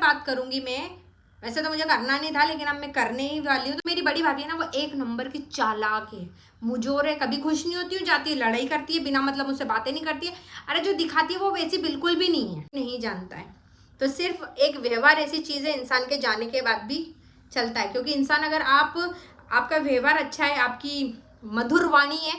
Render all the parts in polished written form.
बात करूंगी मैं, वैसे तो मुझे करना नहीं था लेकिन अब मैं करने ही वाली हूँ। तो मेरी बड़ी भाभी है ना, वो एक नंबर की चालाक है, मुझोर है, कभी खुश नहीं होती हूँ, जाती है लड़ाई करती है, बिना मतलब मुझसे बातें नहीं करती है। अरे जो दिखाती है वो वैसी बिल्कुल भी नहीं है, नहीं जानता है। तो सिर्फ एक व्यवहार ऐसी चीज़ है इंसान के जाने के बाद भी चलता है, क्योंकि इंसान अगर आपका व्यवहार अच्छा है, आपकी मधुर वाणी है।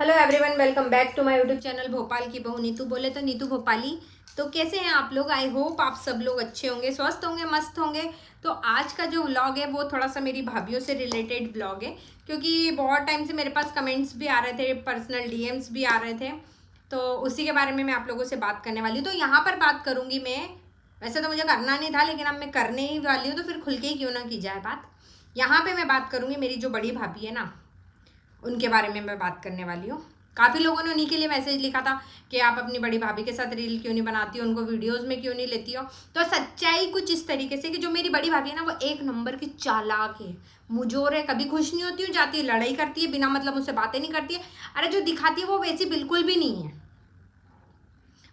Hello everyone, welcome back to my YouTube channel Bhopal की बहू नीतू, बोले तो नीतू भोपाली। तो कैसे हैं आप लोग? आई होप आप सब लोग अच्छे होंगे, स्वस्थ होंगे, मस्त होंगे। तो आज का जो व्लॉग है वो थोड़ा सा मेरी भाभीियों से रिलेटेड व्लॉग है, क्योंकि बहुत टाइम से मेरे पास कमेंट्स भी आ रहे थे, पर्सनल डीएम्स भी आ रहे थे। तो उसी के बारे में मैं आप लोगों से बात करने वाली हूँ। तो यहाँ पर बात करूँगी मैं, वैसे तो मुझे करना नहीं था लेकिन अब मैं करने ही वाली हूँ, तो फिर खुल के ही क्यों ना की जाए बात। यहाँ पर मैं बात करूँगी मेरी जो बड़ी भाभी है ना, उनके बारे में मैं बात करने वाली हूँ। काफ़ी लोगों ने उन्हीं के लिए मैसेज लिखा था कि आप अपनी बड़ी भाभी के साथ रील क्यों नहीं बनाती हो, उनको वीडियोस में क्यों नहीं लेती हो। तो सच्चाई कुछ इस तरीके से कि जो मेरी बड़ी भाभी है ना, वो एक नंबर की चालाक है, मुझोर है, कभी खुश नहीं होती हूँ, जाती है लड़ाई करती है, बिना मतलब मुझसे बातें नहीं करती है। अरे जो दिखाती है वो वैसी बिल्कुल भी नहीं है।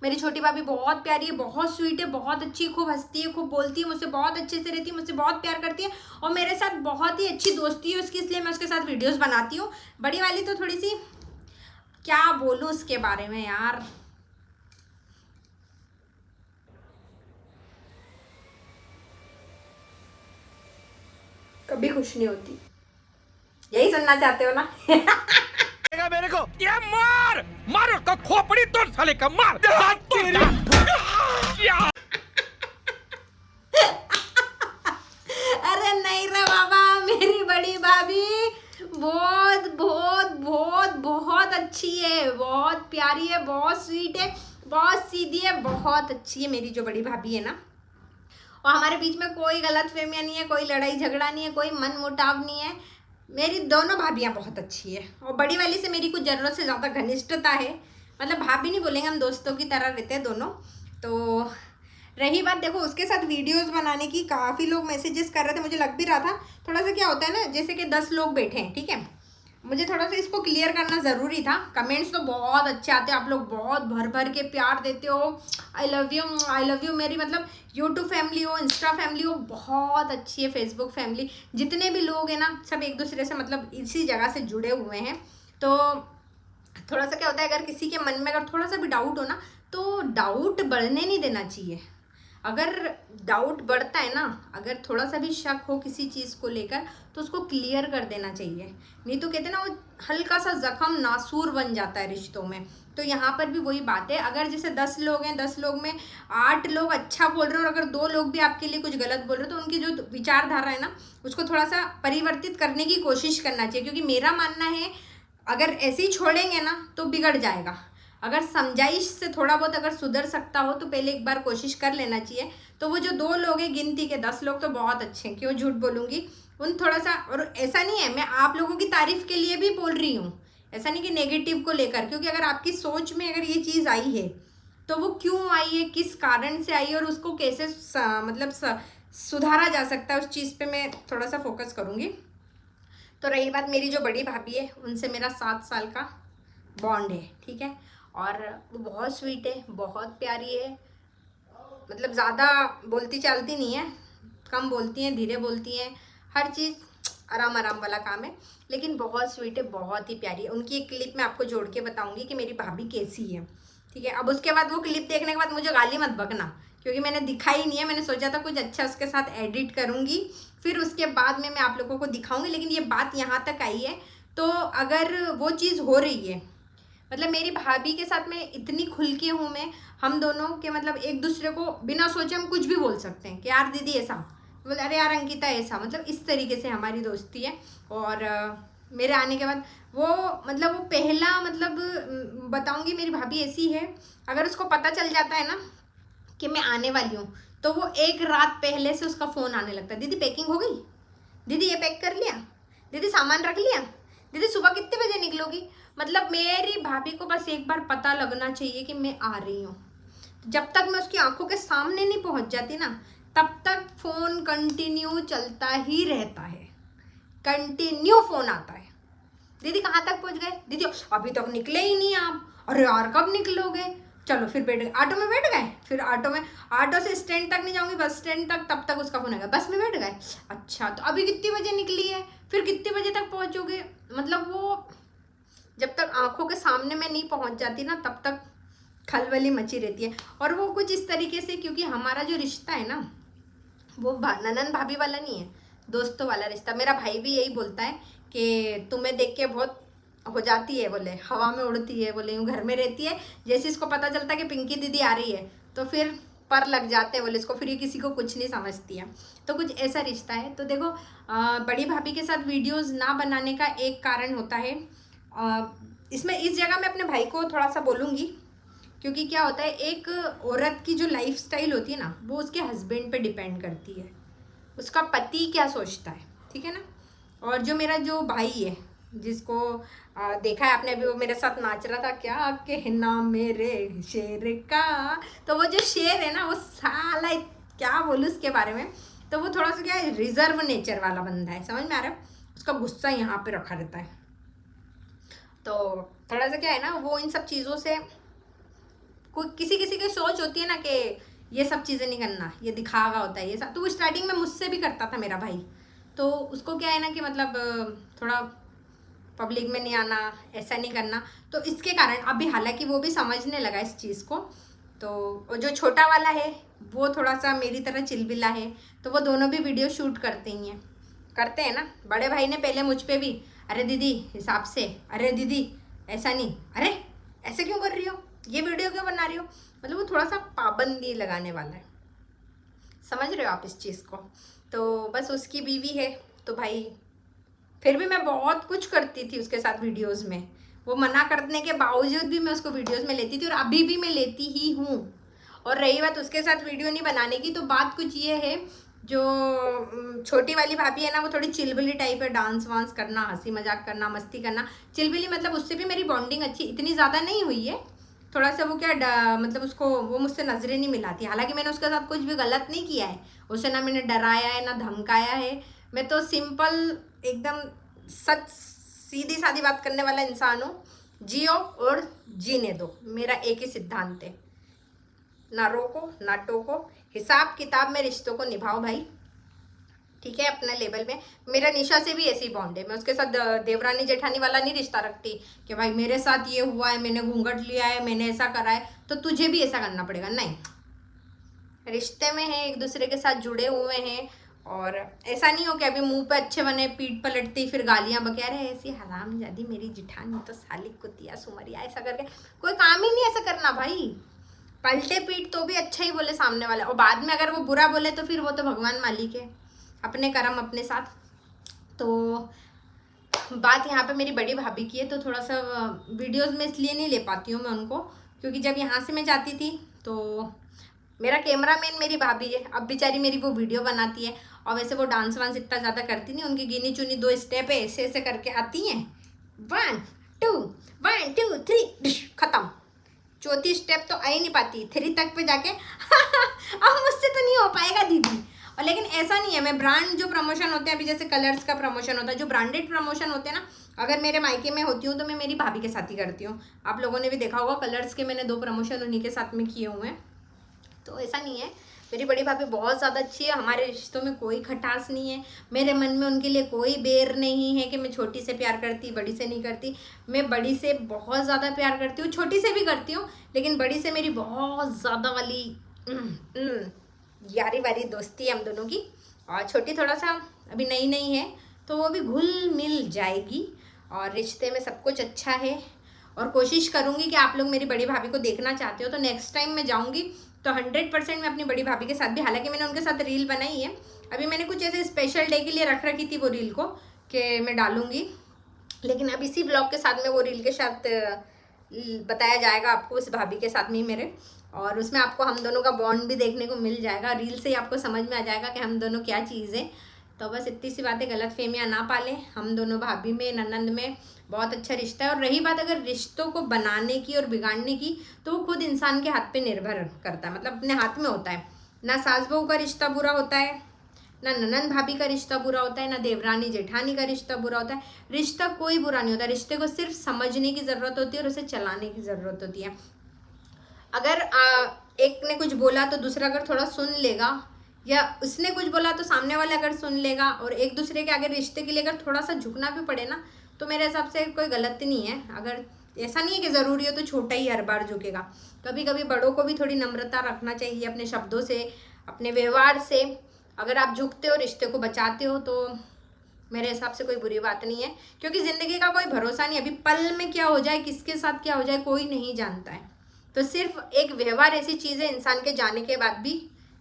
मेरी छोटी भाभी बहुत प्यारी है, बहुत स्वीट है, बहुत अच्छी, खूब हंसती है, खूब बोलती है, मुझसे बहुत अच्छे से रहती है, मुझसे बहुत प्यार करती है और मेरे साथ बहुत ही अच्छी दोस्ती है उसकी, इसलिए मैं उसके साथ वीडियोस बनाती हूँ। बड़ी वाली तो थोड़ी सी, क्या बोलूँ उसके बारे में यार। कभी खुश नहीं होती, यही सुनना चाहते हो ना? मेरे को ये मार मार उसको, खोपड़ी तोड़ साले का, मार अरे नहीं रे बाबा, मेरी बड़ी भाभी बहुत बहुत बहुत बहुत अच्छी है, बहुत प्यारी है, बहुत स्वीट है, बहुत सीधी है, बहुत अच्छी है मेरी जो बड़ी भाभी है ना। और हमारे बीच में कोई गलत फहमियाँ नहीं है, कोई लड़ाई झगड़ा नहीं है, कोई मन मुटाव नहीं है। मेरी दोनों भाभियाँ बहुत अच्छी है और बड़ी वाली से मेरी कुछ ज़रूरत से ज़्यादा घनिष्ठता है, मतलब भाभी नहीं बोलेंगे, हम दोस्तों की तरह रहते हैं दोनों। तो रही बात, देखो उसके साथ वीडियोस बनाने की, काफ़ी लोग मैसेजेस कर रहे थे, मुझे लग भी रहा था थोड़ा सा क्या होता है ना, जैसे कि 10 लोग बैठे हैं, ठीक है, मुझे थोड़ा सा इसको क्लियर करना ज़रूरी था। कमेंट्स तो बहुत अच्छे आते हैं, आप लोग बहुत भर भर के प्यार देते हो, I love you, I love you. मेरी मतलब यूट्यूब फैमिली हो, इंस्टा फैमिली हो, बहुत अच्छी है, फेसबुक फैमिली, जितने भी लोग हैं ना, सब एक दूसरे से मतलब इसी जगह से जुड़े हुए हैं। तो थोड़ा सा क्या होता है, अगर किसी के मन में अगर थोड़ा सा भी डाउट हो ना, तो डाउट बढ़ने नहीं देना चाहिए। अगर डाउट बढ़ता है ना, अगर थोड़ा सा भी शक हो किसी चीज़ को लेकर, तो उसको क्लियर कर देना चाहिए, नहीं तो कहते हैं ना, वो हल्का सा जख्म नासूर बन जाता है रिश्तों में। तो यहाँ पर भी वही बात है, अगर जैसे 10 लोग हैं, 10 लोग में 8 लोग अच्छा बोल रहे हैं और अगर 2 लोग भी आपके लिए कुछ गलत बोल रहे हैं, तो उनकी जो विचारधारा है ना, उसको थोड़ा सा परिवर्तित करने की कोशिश करना चाहिए। क्योंकि मेरा मानना है, अगर ऐसे ही छोड़ेंगे ना तो बिगड़ जाएगा। अगर समझाइश से थोड़ा बहुत अगर सुधर सकता हो तो पहले एक बार कोशिश कर लेना चाहिए। तो वो जो 2 लोग हैं गिनती के, 10 लोग तो बहुत अच्छे हैं, क्यों झूठ बोलूँगी। उन थोड़ा सा, और ऐसा नहीं है, मैं आप लोगों की तारीफ़ के लिए भी बोल रही हूँ, ऐसा नहीं कि नेगेटिव को लेकर, क्योंकि अगर आपकी सोच में अगर ये चीज़ आई है तो वो क्यों आई है, किस कारण से आई है और उसको कैसे सुधारा जा सकता है, उस चीज़ पे मैं थोड़ा सा फोकस करूँगी। तो रही बात, मेरी जो बड़ी भाभी है उनसे मेरा 7 साल का बॉन्ड है, ठीक है, और वो बहुत स्वीट है, बहुत प्यारी है, मतलब ज़्यादा बोलती चालती नहीं है, कम बोलती हैं, धीरे बोलती हैं, हर चीज़ आराम आराम वाला काम है, लेकिन बहुत स्वीट है, बहुत ही प्यारी है। उनकी एक क्लिप मैं आपको जोड़ के बताऊंगी कि मेरी भाभी कैसी है, ठीक है। अब उसके बाद वो क्लिप देखने के बाद मुझे गाली मत बकना, क्योंकि मैंने दिखाई नहीं है, मैंने सोचा था कुछ अच्छा उसके साथ एडिट करूँगी, फिर उसके बाद में मैं आप लोगों को दिखाऊँगी। लेकिन ये बात यहाँ तक आई है, तो अगर वो चीज़ हो रही है, मतलब मेरी भाभी के साथ में इतनी खुल के हूँ मैं, हम दोनों के मतलब एक दूसरे को बिना सोचे हम कुछ भी बोल सकते हैं कि यार दीदी ऐसा, बोले अरे यार अंकिता ऐसा, मतलब इस तरीके से हमारी दोस्ती है। और मेरे आने के बाद वो मतलब वो पहला मतलब बताऊंगी, मेरी भाभी ऐसी है, अगर उसको पता चल जाता है ना कि मैं आने वाली हूँ, तो वो एक रात पहले से उसका फ़ोन आने लगता है, दीदी पैकिंग हो गई, दीदी ये पैक कर लिया, दीदी सामान रख लिया, दीदी सुबह कितने बजे निकलोगी। मतलब मेरी भाभी को बस एक बार पता लगना चाहिए कि मैं आ रही हूँ, जब तक मैं उसकी आंखों के सामने नहीं पहुँच जाती ना, तब तक फ़ोन कंटिन्यू चलता ही रहता है, कंटिन्यू फ़ोन आता है, दीदी कहाँ तक पहुँच गए, दीदी अभी तक निकले ही नहीं आप, अरे यार कब निकलोगे, चलो फिर बैठ गए, ऑटो में बैठ गए, फिर ऑटो से स्टैंड तक नहीं जाऊंगी, बस स्टैंड तक, तब तक उसका फोन आएगा बस में बैठ गए। अच्छा तो अभी कितनी बजे निकली है, फिर कितने बजे तक पहुंचोगे। मतलब वो जब तक आंखों के सामने में नहीं पहुंच जाती ना तब तक खलबली मची रहती है। और वो कुछ इस तरीके से, क्योंकि हमारा जो रिश्ता है ना वो ननन भाभी वाला नहीं है, दोस्तों वाला रिश्ता। मेरा भाई भी यही बोलता है कि तुम्हें देख के बहुत हो जाती है, बोले हवा में उड़ती है, बोले यूँ घर में रहती है, जैसे इसको पता चलता है कि पिंकी दीदी आ रही है तो फिर पर लग जाते हैं, बोले इसको फिर ये किसी को कुछ नहीं समझती है। तो कुछ ऐसा रिश्ता है। तो देखो बड़ी भाभी के साथ वीडियोस ना बनाने का एक कारण होता है, इसमें इस जगह मैं अपने भाई को थोड़ा सा बोलूँगी, क्योंकि क्या होता है एक औरत की जो लाइफस्टाइल होती है ना वो उसके हस्बैंड पे डिपेंड करती है, उसका पति क्या सोचता है, ठीक है ना। और जो मेरा जो भाई है जिसको देखा है आपने, अभी वो मेरे साथ नाच रहा था, क्या कहना मेरे शेर का, तो वो जो शेर है ना वो साला क्या बोलूँ उसके बारे में, तो वो थोड़ा सा क्या है रिजर्व नेचर वाला बंदा है, समझ में आ रहा है। उसका गुस्सा यहाँ पे रखा रहता है, तो थोड़ा सा क्या है ना वो इन सब चीज़ों से, कोई किसी किसी की सोच होती है ना कि ये सब चीज़ें नहीं करना, ये दिखावा होता है ये सब। तो वो स्टार्टिंग में मुझसे भी करता था मेरा भाई, तो उसको क्या है ना कि मतलब थोड़ा पब्लिक में नहीं आना, ऐसा नहीं करना, तो इसके कारण अभी हालांकि वो भी समझने लगा इस चीज़ को। तो जो छोटा वाला है वो थोड़ा सा मेरी तरह चिलबिला है, तो वो दोनों भी वीडियो शूट करते हैं ना। बड़े भाई ने पहले मुझ पे भी, अरे दीदी हिसाब से, अरे दीदी ऐसा नहीं, अरे ऐसे क्यों कर रही हो, ये वीडियो क्यों बना रही हो, मतलब वो थोड़ा सा पाबंदी लगाने वाला है, समझ रहे हो आप इस चीज़ को। तो बस उसकी बीवी है, तो भाई फिर भी मैं बहुत कुछ करती थी उसके साथ वीडियोस में, वो मना करने के बावजूद भी मैं उसको वीडियोस में लेती थी और अभी भी मैं लेती ही हूँ। और रही बात उसके साथ वीडियो नहीं बनाने की, तो बात कुछ ये है, जो छोटी वाली भाभी है ना वो थोड़ी चिलबिली टाइप है, डांस वांस करना, हंसी मजाक करना, मस्ती करना, चिलबिली, मतलब उससे भी मेरी बॉन्डिंग अच्छी इतनी ज़्यादा नहीं हुई है। थोड़ा सा वो क्या मतलब उसको वो मुझसे नजरें नहीं मिलाती, हालांकि मैंने उसके साथ कुछ भी गलत नहीं किया है, उसे ना मैंने डराया है ना धमकाया है, मैं तो सिंपल एकदम सच सीधी सादी बात करने वाला इंसान हूँ। जियो और जीने दो, मेरा एक ही सिद्धांत है, ना रोको ना टोको, हिसाब किताब में रिश्तों को निभाओ भाई, ठीक है, अपने लेवल में। मेरा निशा से भी ऐसी बॉन्ड है, मैं उसके साथ देवरानी जेठानी वाला नहीं रिश्ता रखती कि भाई मेरे साथ ये हुआ है, मैंने घूंघट लिया है, मैंने ऐसा करा है तो तुझे भी ऐसा करना पड़ेगा, नहीं। रिश्ते में है, एक दूसरे के साथ जुड़े हुए हैं, और ऐसा नहीं हो कि अभी मुंह पे अच्छे बने पीठ पलटती फिर गालियां बके, रहे ऐसी हरामजादी मेरी जिठानी तो साली कुतिया सुमरिया, ऐसा करके कोई काम ही नहीं ऐसा करना भाई। पलटे पीठ तो भी अच्छा ही बोले सामने वाला, और बाद में अगर वो बुरा बोले तो फिर वो तो भगवान मालिक है, अपने कर्म अपने साथ। तो बात यहाँ पे मेरी बड़ी भाभी की है, तो थोड़ा सा वीडियोस में इसलिए नहीं ले पाती हूँ मैं उनको, क्योंकि जब यहाँ से मैं जाती थी तो मेरा कैमरामैन मेरी भाभी है, अब बेचारी मेरी वो वीडियो बनाती है, और वैसे वो डांस वांस इतना ज़्यादा करती नहीं, उनकी गिनी चुनी 2 स्टेप है, ऐसे ऐसे करके आती हैं, 1 2 3 ख़त्म। चौथी स्टेप तो आ ही नहीं पाती, 3 तक पे जाके अब मुझसे तो नहीं हो पाएगा दीदी। और लेकिन ऐसा नहीं है, मैं ब्रांड जो प्रमोशन होते हैं, अभी जैसे कलर्स का प्रमोशन होता है, जो ब्रांडेड प्रमोशन होते हैं ना, अगर मेरे मायके में होती हूँ तो मैं मेरी भाभी के साथ ही करती हूँ। आप लोगों ने भी देखा होगा कलर्स के मैंने 2 प्रमोशन उन्हीं के साथ में किए हुए हैं। तो ऐसा नहीं है, मेरी बड़ी भाभी बहुत ज़्यादा अच्छी है, हमारे रिश्तों में कोई खटास नहीं है, मेरे मन में उनके लिए कोई बैर नहीं है कि मैं छोटी से प्यार करती बड़ी से नहीं करती। मैं बड़ी से बहुत ज़्यादा प्यार करती हूँ, छोटी से भी करती हूँ, लेकिन बड़ी से मेरी बहुत ज़्यादा वाली यारी वाली दोस्ती है हम दोनों की। और छोटी थोड़ा सा अभी नई नई है, तो वो भी घुल मिल जाएगी, और रिश्ते में सब कुछ अच्छा है। और कोशिश करूँगी कि आप लोग मेरी बड़ी भाभी को देखना चाहते हो तो नेक्स्ट टाइम मैं जाऊँगी तो 100% मैं अपनी बड़ी भाभी के साथ भी, हालांकि मैंने उनके साथ रील बनाई है, अभी मैंने कुछ ऐसे स्पेशल डे के लिए रख रखी थी वो रील को कि मैं डालूँगी, लेकिन अब इसी ब्लॉग के साथ में वो रील के साथ बताया जाएगा आपको उस भाभी के साथ में मेरे, और उसमें आपको हम दोनों का बॉन्ड भी देखने को मिल जाएगा, रील से ही आपको समझ में आ जाएगा कि हम दोनों क्या चीज़ है। तो बस इतनी सी बातें, गलतफहमियां ना पालें, हम दोनों भाभी में ननंद में बहुत अच्छा रिश्ता है। और रही बात अगर रिश्तों को बनाने की और बिगाड़ने की, तो वो खुद इंसान के हाथ पे निर्भर करता है, मतलब अपने हाथ में होता है। ना सास बहू का रिश्ता बुरा होता है, ना ननंद भाभी का रिश्ता बुरा होता है, ना देवरानी जेठानी का रिश्ता बुरा होता है। रिश्ता कोई बुरा नहीं होता, रिश्ते को सिर्फ समझने की ज़रूरत होती है और उसे चलाने की ज़रूरत होती है। अगर एक ने कुछ बोला तो दूसरा अगर थोड़ा सुन लेगा, या उसने कुछ बोला तो सामने वाला अगर सुन लेगा, और एक दूसरे के आगे रिश्ते के लिए अगर थोड़ा सा झुकना भी पड़े ना, तो मेरे हिसाब से कोई गलत नहीं है। अगर ऐसा नहीं है कि ज़रूरी हो तो छोटा ही हर बार झुकेगा, कभी कभी बड़ों को भी थोड़ी नम्रता रखना चाहिए अपने शब्दों से, अपने व्यवहार से। अगर आप झुकते हो, रिश्ते को बचाते हो, तो मेरे हिसाब से कोई बुरी बात नहीं है, क्योंकि ज़िंदगी का कोई भरोसा नहीं, अभी पल में क्या हो जाए, किसके साथ क्या हो जाए, कोई नहीं जानता है। तो सिर्फ एक व्यवहार ऐसी चीज़ है इंसान के जाने के बाद भी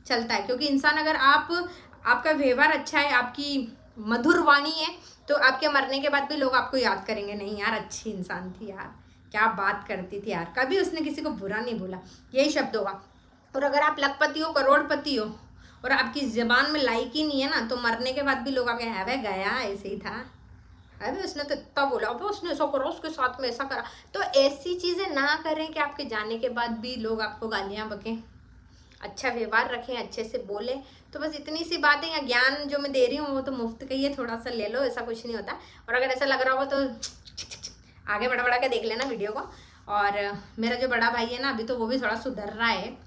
चलता है, क्योंकि इंसान अगर आपका व्यवहार अच्छा है, आपकी मधुर वाणी है, तो आपके मरने के बाद भी लोग आपको याद करेंगे, नहीं यार अच्छी इंसान थी यार, क्या बात करती थी यार, कभी उसने किसी को बुरा नहीं बोला, यही शब्द होगा। और अगर आप लखपति हो, करोड़पति हो, और आपकी ज़बान में लाइक ही नहीं है ना, तो मरने के बाद भी लोग आपके है वह गया ऐसे ही था, अरे उसने तो इतना बोला, अब उसने ऐसा करा, उसके साथ में ऐसा करा। तो ऐसी चीज़ें ना करें कि आपके जाने के बाद भी लोग आपको गालियाँ बकें। अच्छा व्यवहार रखें, अच्छे से बोलें। तो बस इतनी सी बातें, या ज्ञान जो मैं दे रही हूँ वो तो मुफ्त का ही है, थोड़ा सा ले लो, ऐसा कुछ नहीं होता। और अगर ऐसा लग रहा हो तो आगे बढ़ा के देख लेना वीडियो को। और मेरा जो बड़ा भाई है ना, अभी तो वो भी थोड़ा सुधर रहा है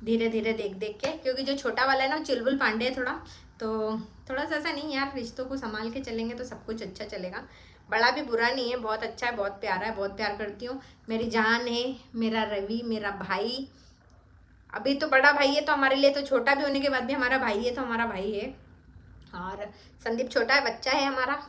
धीरे धीरे देख के, क्योंकि जो छोटा वाला है ना, चुलबुल पांडे है थोड़ा, तो थोड़ा सा ऐसा नहीं यार, रिश्तों को संभाल के चलेंगे तो सब कुछ अच्छा चलेगा। बड़ा भी बुरा नहीं है, बहुत अच्छा है, बहुत प्यारा है, बहुत प्यार करती हूँ, मेरी जान है, मेरा रवि, मेरा भाई। अभी तो बड़ा भाई है तो हमारे लिए, तो छोटा भी होने के बाद भी हमारा भाई है, तो हमारा भाई है। और संदीप छोटा है, बच्चा है हमारा,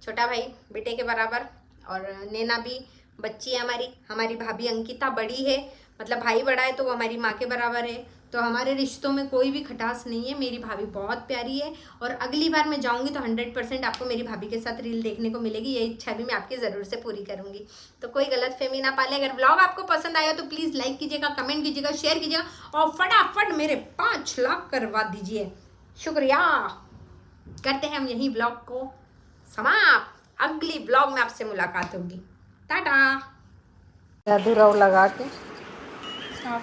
छोटा भाई बेटे के बराबर। और नैना भी बच्ची है हमारी भाभी अंकिता बड़ी है, मतलब भाई बड़ा है तो वो हमारी माँ के बराबर है। तो हमारे रिश्तों में कोई भी खटास नहीं है, मेरी भाभी बहुत प्यारी है। और अगली बार मैं जाऊंगी तो 100% आपको मेरी भाभी के साथ रील देखने को मिलेगी, ये इच्छा भी मैं आपकी ज़रूर से पूरी करूंगी। तो कोई गलत फहमी ना पाले। अगर व्लॉग आपको पसंद आया तो प्लीज़ लाइक कीजिएगा, कमेंट कीजिएगा, शेयर कीजिएगा, और फटाफट मेरे 5 लाख करवा दीजिए। शुक्रिया। करते हैं हम यही व्लॉग को समाप्त, अगली व्लॉग में आपसे मुलाकात होगी। टाटा। जादू राव लगा के हाँ।